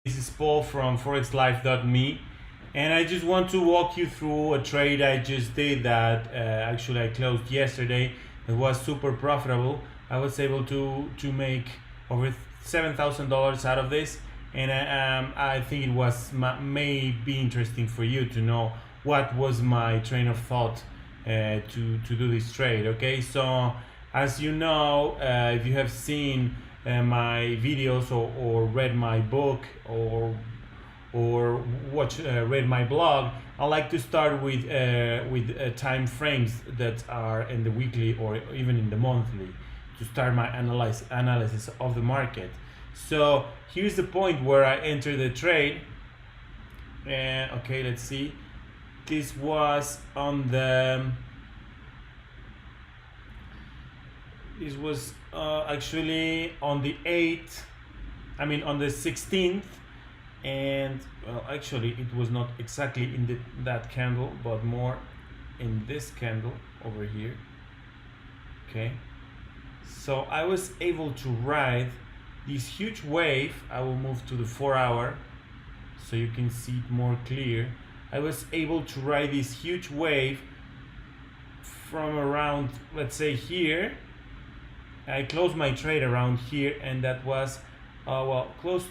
This is Paul from forexlife.me, and I just want to walk you through a trade I just did that actually I closed yesterday. It was super profitable. I was able to make over $7,000 out of this, and I think it was may be interesting for you to know what was my train of thought to do this trade. Okay, so as you know, if you have seen my videos or read my book or read my blog, I like to start with time frames that are in the weekly or even in the monthly to start my analysis of the market. So here's the point where I enter the trade. Okay, let's see. This was on the actually on the 8th, on the 16th, and well, actually it was not exactly in that candle, but more in this candle over here. Okay, so I was able to ride this huge wave. I will move to the 4-hour so you can see it more clear. I was able to ride this huge wave from around, let's say, here. I closed my trade around here, and that was close,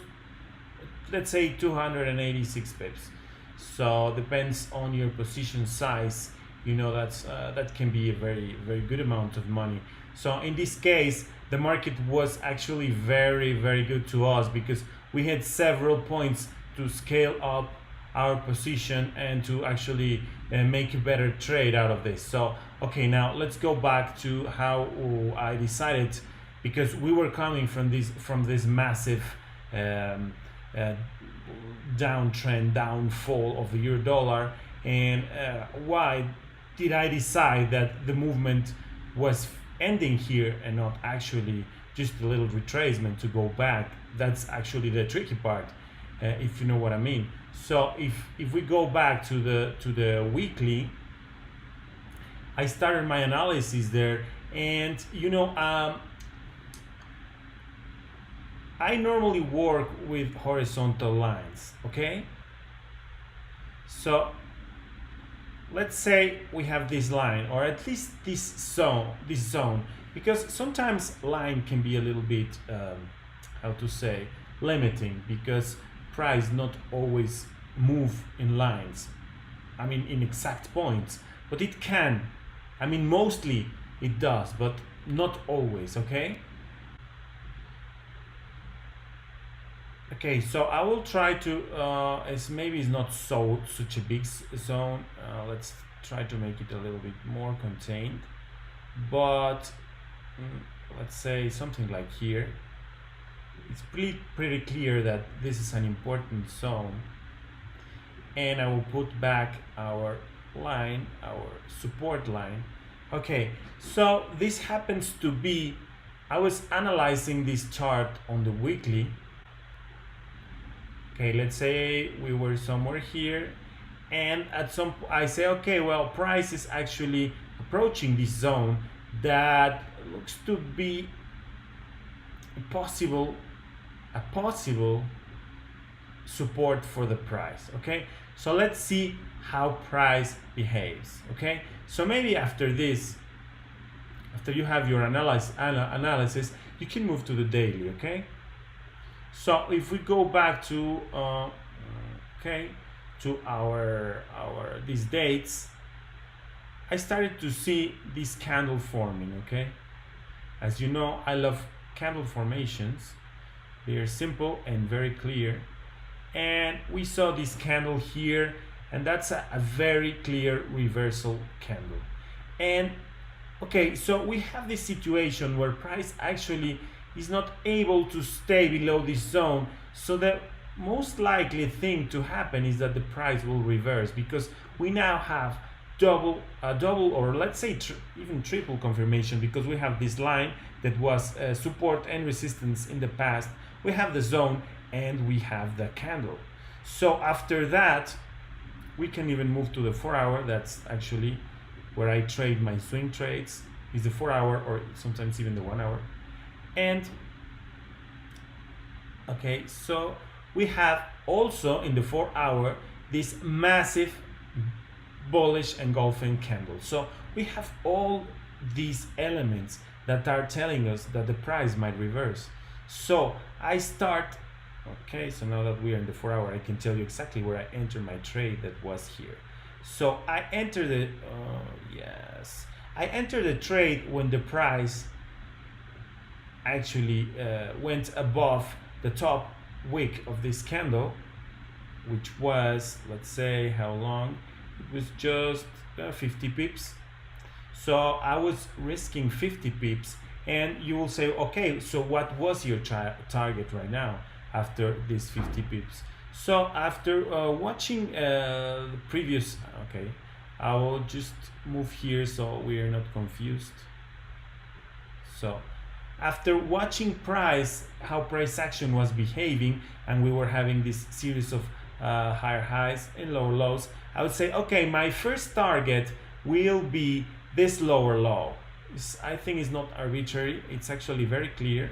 let's say 286 pips. So depends on your position size, you know, that can be a very good amount of money. So in this case, the market was actually very good to us because we had several points to scale up our position and to actually make a better trade out of this. So okay, now let's go back to how I decided, because we were coming from this massive downtrend, downfall of the euro dollar, and why did I decide that the movement was ending here and not actually just a little retracement to go back? That's actually the tricky part, if you know what I mean. So if we go back to the weekly, I started my analysis there, and you know, I normally work with horizontal lines. Okay, so let's say we have this line, or at least this zone, because sometimes line can be a little bit how to say, limiting, because price not always move in lines, in exact points, but it can. Mostly it does, but not always. Okay, so I will try to maybe it's not such a big zone. Let's try to make it a little bit more contained, but let's say something like here. It's pretty clear that this is an important zone, and I will put back our line, our support line. Okay, so this happens to be, I was analyzing this chart on the weekly. Okay, let's say we were somewhere here, and at some I say, okay, well, price is actually approaching this zone that looks to be a possible support for the price. Okay, so let's see how price behaves. Okay, so maybe after this, after you have your analysis, you can move to the daily. Okay, so if we go back to to our these dates, I started to see this candle forming. Okay, as you know, I love candle formations. They are simple and very clear, and we saw this candle here, and that's a very clear reversal candle. And okay, so we have this situation where price actually is not able to stay below this zone, so the most likely thing to happen is that the price will reverse, because we now have double or let's say even triple confirmation, because we have this line that was support and resistance in the past, we have the zone, and we have the candle. So after that, we can even move to the 4-hour. That's actually where I trade my swing trades, is the 4-hour, or sometimes even the 1-hour. And okay, so we have also in the 4 hour this massive bullish engulfing candle. So we have all these elements that are telling us that the price might reverse. So I start, okay, so now that we are in the 4 hour, I can tell you exactly where I entered my trade that was here. So I entered the, I entered the trade when the price actually went above the top wick of this candle, which was, let's say, how long? It was just 50 pips. So I was risking 50 pips, and you will say, okay, so what was your target right now after these 50 pips? So after watching the previous, okay, I will just move here so we are not confused. So after watching how price action was behaving, and we were having this series of higher highs and lower lows, I would say, okay, my first target will be this lower low. I think it's not arbitrary, it's actually very clear.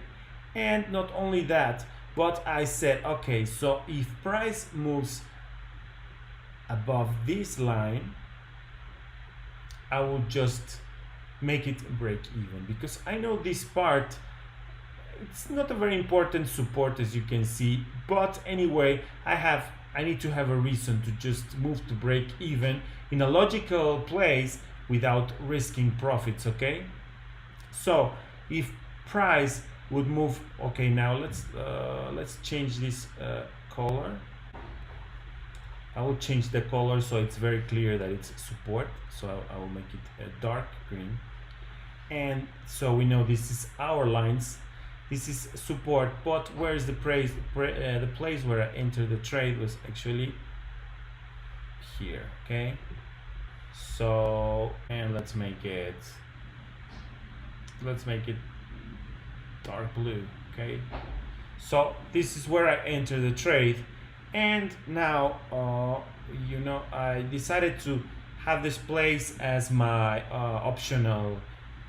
And not only that, but I said, okay, so if price moves above this line, I will just make it break even, because I know this part, it's not a very important support, as you can see, but anyway, I need to have a reason to just move to break even in a logical place without risking profits. Okay, so if price would move, okay, now let's change this color. I will change the color so it's very clear that it's support, so I will make it a dark green. And so we know this is our lines, this is support, but where is the place where I entered the trade was actually here. Okay, so, and let's make it dark blue. Okay, so this is where I entered the trade, and now you know, I decided to have this place as my optional,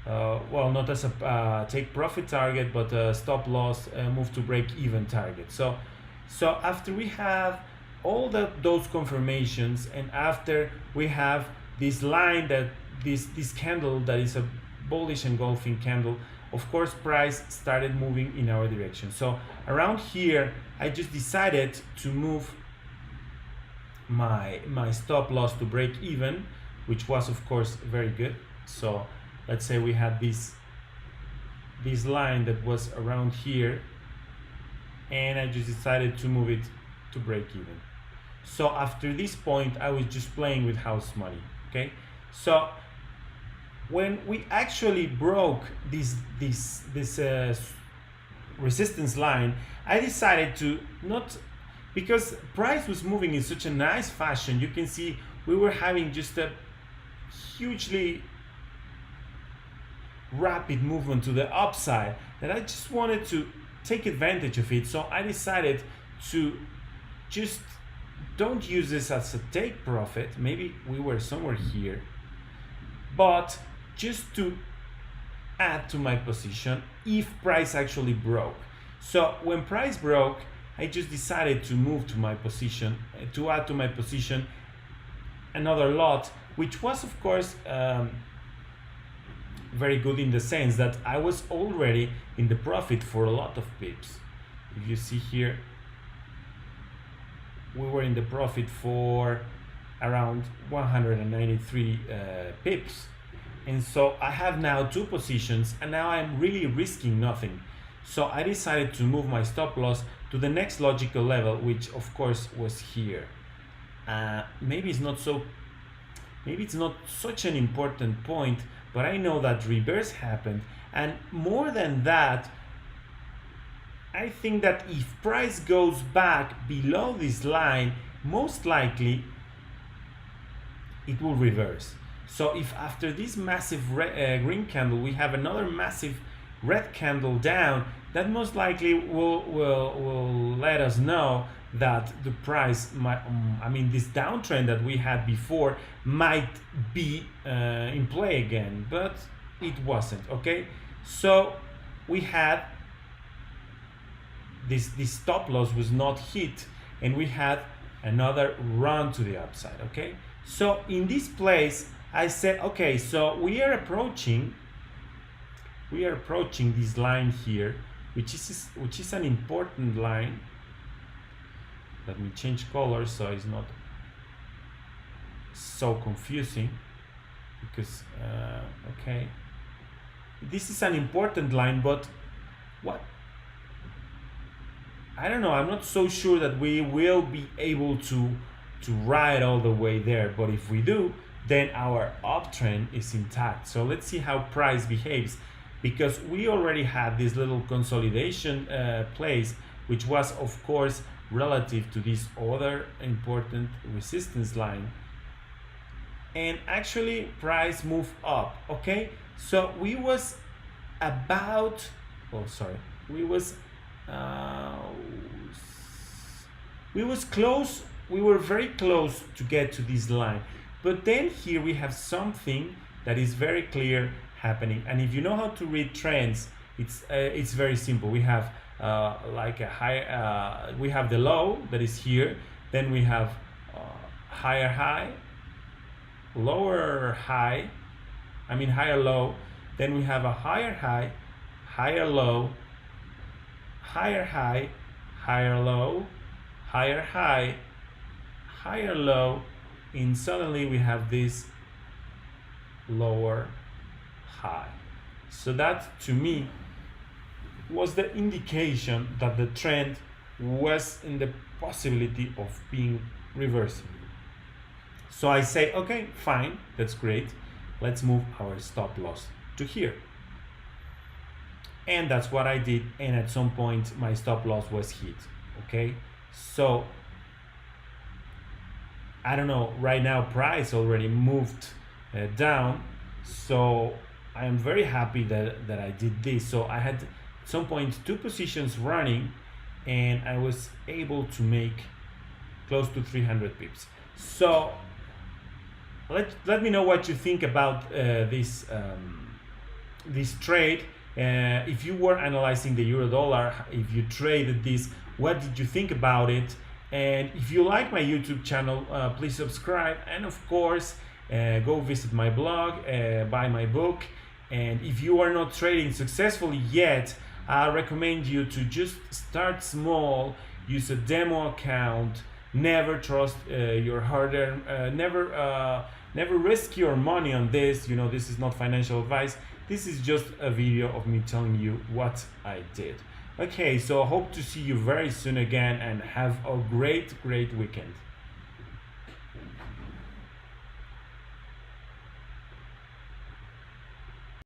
well, not as a take profit target, but a stop loss move to break even target. So after we have all those confirmations, and after we have this line, that this candle that is a bullish engulfing candle, of course price started moving in our direction. So around here I just decided to move my stop loss to break even, which was of course very good. So let's say we had this line that was around here, and I just decided to move it to break even. So after this point I was just playing with house money. Okay, so when we actually broke this resistance line, I decided to not, because price was moving in such a nice fashion. You can see we were having just a hugely rapid movement to the upside, that I just wanted to take advantage of it. So I decided to just don't use this as a take profit, maybe we were somewhere here, but just to add to my position if price actually broke. So when price broke, I just decided to move to my position, to add to my position another lot, which was of course very good in the sense that I was already in the profit for a lot of pips. If you see here, we were in the profit for around 193 pips. And so I have now two positions, and now I'm really risking nothing. So I decided to move my stop loss to the next logical level, which of course was here. Maybe it's not such an important point, but I know that reverse happened. And more than that, I think that if price goes back below this line, most likely it will reverse. So if after this massive green candle we have another massive red candle down, that most likely will let us know that the price might, this downtrend that we had before might be in play again, but it wasn't. Okay, so we had this stop loss was not hit, and we had another run to the upside. Okay, so in this place I said, okay, so we are approaching this line here, which is an important line. Let me change color so it's not so confusing, because okay, this is an important line, but what, I don't know, I'm not so sure that we will be able to ride all the way there, but if we do, then our uptrend is intact. So let's see how price behaves, because we already had this little consolidation place, which was of course relative to this other important resistance line, and actually price moved up. Okay, so we was about, oh sorry, we was close, we were very close to get to this line, but then here we have something that is very clear happening. And if you know how to read trends, it's very simple. We have like a high, we have the low that is here, then we have higher high, lower high, I mean higher low, then we have a higher high, higher low, higher high, higher low, higher high, higher low, and suddenly we have this lower high. So that to me was the indication that the trend was in the possibility of being reversing. So I say, okay, fine, that's great, let's move our stop loss to here. And that's what I did, and at some point my stop loss was hit. Okay, so I don't know, right now price already moved down, so I am very happy that I did this. So I had at some point 2 positions running, and I was able to make close to 300 pips. So let me know what you think about this trade. If you were analyzing the euro dollar, if you traded this, what did you think about it? And if you like my YouTube channel, please subscribe, and of course go visit my blog, buy my book. And if you are not trading successfully yet, I recommend you to just start small, use a demo account, never trust your hard-earned, never risk your money on this. You know, this is not financial advice. This is just a video of me telling you what I did. Okay, so I hope to see you very soon again, and have a great weekend.